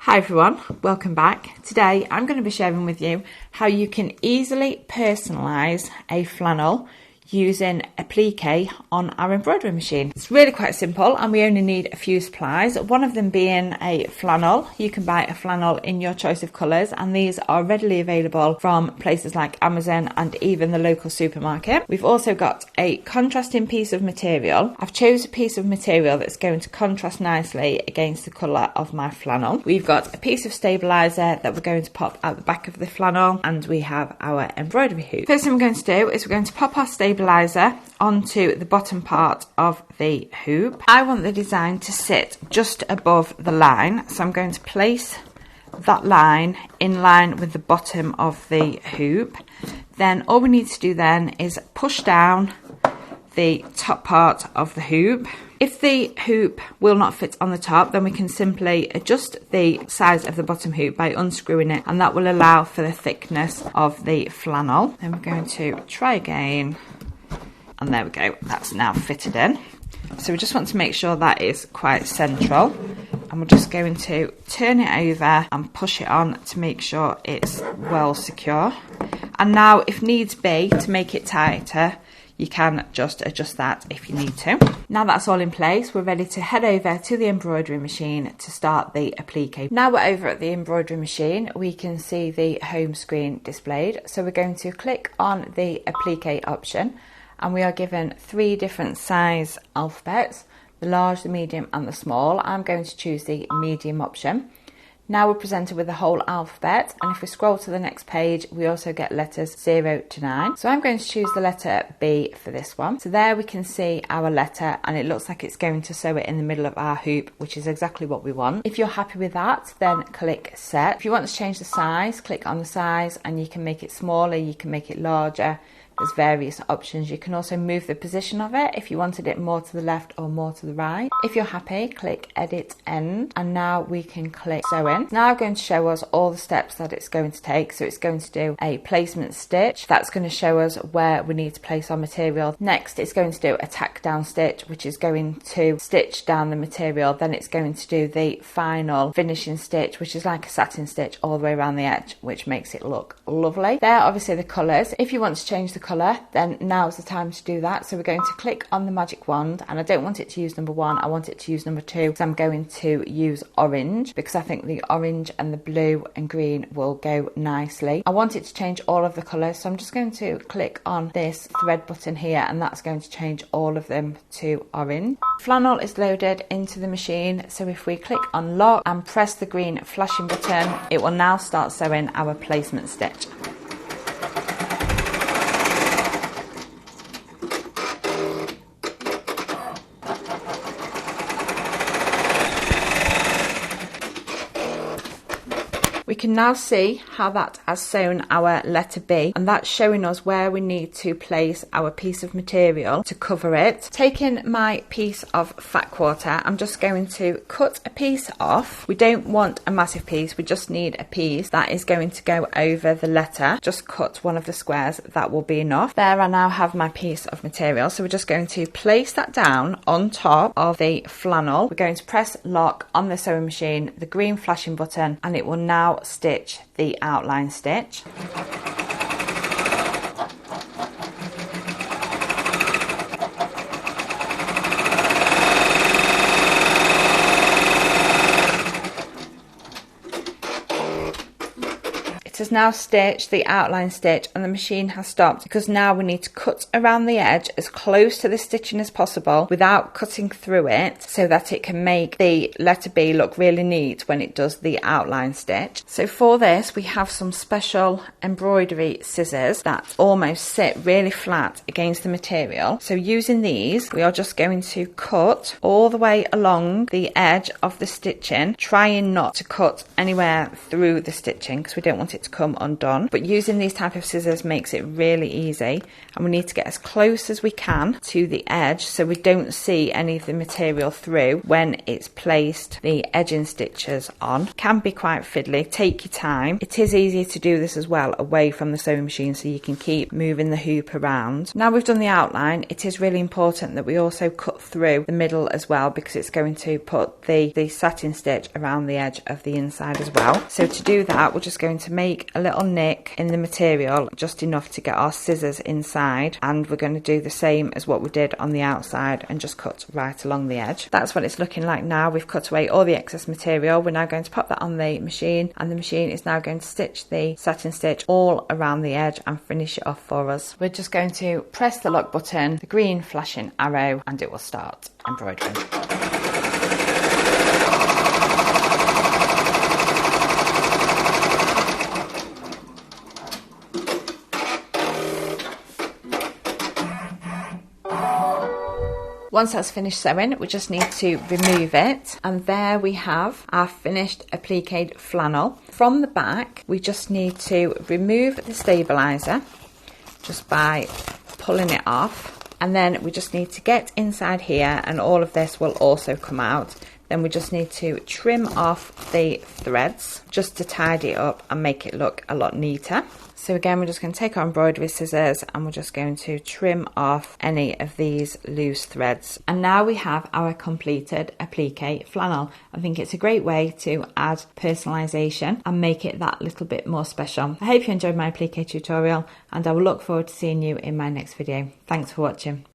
Hi everyone, welcome back. Today I'm going to be sharing with you how you can easily personalise a flannel using applique on our embroidery machine. It's really quite simple and we only need a few supplies, one of them being a flannel. You can buy a flannel in your choice of colours and these are readily available from places like Amazon and even the local supermarket. We've also got a contrasting piece of material. I've chosen a piece of material that's going to contrast nicely against the colour of my flannel. We've got a piece of stabiliser that we're going to pop at the back of the flannel and we have our embroidery hoop. First thing we're going to do is we're going to pop our stabiliser onto the bottom part of the hoop. I want the design to sit just above the line, so I'm going to place that line in line with the bottom of the hoop. Then all we need to do then is push down the top part of the hoop. If the hoop will not fit on the top, then we can simply adjust the size of the bottom hoop by unscrewing it, and that will allow for the thickness of the flannel. Then we're going to try again. And there we go, that's now fitted in. So we just want to make sure that is quite central. And we're just going to turn it over and push it on to make sure it's well secure. And now, if needs be, to make it tighter, you can just adjust that if you need to. Now that's all in place, we're ready to head over to the embroidery machine to start the applique. Now we're over at the embroidery machine, we can see the home screen displayed. So we're going to click on the applique option. And we are given 3 different size alphabets, the large, the medium and the small. I'm going to choose the medium option. Now we're presented with the whole alphabet, and if we scroll to the next page, we also get letters 0 to 9. So I'm going to choose the letter B for this one. So there we can see our letter and it looks like it's going to sew it in the middle of our hoop, which is exactly what we want. If you're happy with that, then click set. If you want to change the size, click on the size and you can make it smaller, you can make it larger. There's various options. You can also move the position of it if you wanted it more to the left or more to the right. If you're happy, click edit end, and now we can click sew in. Now I'm going to show us all the steps that it's going to take. So it's going to do a placement stitch. That's going to show us where we need to place our material. Next it's going to do a tack down stitch, which is going to stitch down the material. Then it's going to do the final finishing stitch, which is like a satin stitch all the way around the edge, which makes it look lovely. There are obviously the colours. If you want to change the colour, then now's the time to do that. So we're going to click on the magic wand, and I don't want it to use number 1, I want it to use number 2, because I'm going to use orange because I think the orange and the blue and green will go nicely. I want it to change all of the colours, so I'm just going to click on this thread button here and that's going to change all of them to orange. Flannel is loaded into the machine, so if we click on lock and press the green flashing button, it will now start sewing our placement stitch. We can now see how that has sewn our letter B, and that's showing us where we need to place our piece of material to cover it. Taking my piece of fat quarter, I'm just going to cut a piece off. We don't want a massive piece, we just need a piece that is going to go over the letter. Just cut one of the squares, that will be enough. There I now have my piece of material, so we're just going to place that down on top of the flannel. We're going to press lock on the sewing machine, the green flashing button, and it will now stitch the outline stitch. It has now stitched the outline stitch and the machine has stopped, because now we need to cut around the edge as close to the stitching as possible without cutting through it, so that it can make the letter B look really neat when it does the outline stitch. So for this we have some special embroidery scissors that almost sit really flat against the material. So using these we are just going to cut all the way along the edge of the stitching, trying not to cut anywhere through the stitching because we don't want it to to come undone. But using these type of scissors makes it really easy, and we need to get as close as we can to the edge so we don't see any of the material through when it's placed the edging stitches on. Can be quite fiddly, take your time. It is easier to do this as well away from the sewing machine so you can keep moving the hoop around. Now we've done the outline, it is really important that we also cut through the middle as well, because it's going to put the satin stitch around the edge of the inside as well. So to do that, we're just going to make a little nick in the material, just enough to get our scissors inside, and we're going to do the same as what we did on the outside and just cut right along the edge. That's what it's looking like now. We've cut away all the excess material. We're now going to pop that on the machine, and the machine is now going to stitch the satin stitch all around the edge and finish it off for us. We're just going to press the lock button, the green flashing arrow, and it will start embroidering. Once that's finished sewing, we just need to remove it, and there we have our finished appliqué flannel. From the back, we just need to remove the stabiliser just by pulling it off, and then we just need to get inside here, and all of this will also come out. Then we just need to trim off the threads just to tidy it up and make it look a lot neater. So again, we're just going to take our embroidery scissors and we're just going to trim off any of these loose threads. And now we have our completed appliqué flannel. I think it's a great way to add personalisation and make it that little bit more special. I hope you enjoyed my appliqué tutorial, and I will look forward to seeing you in my next video. Thanks for watching.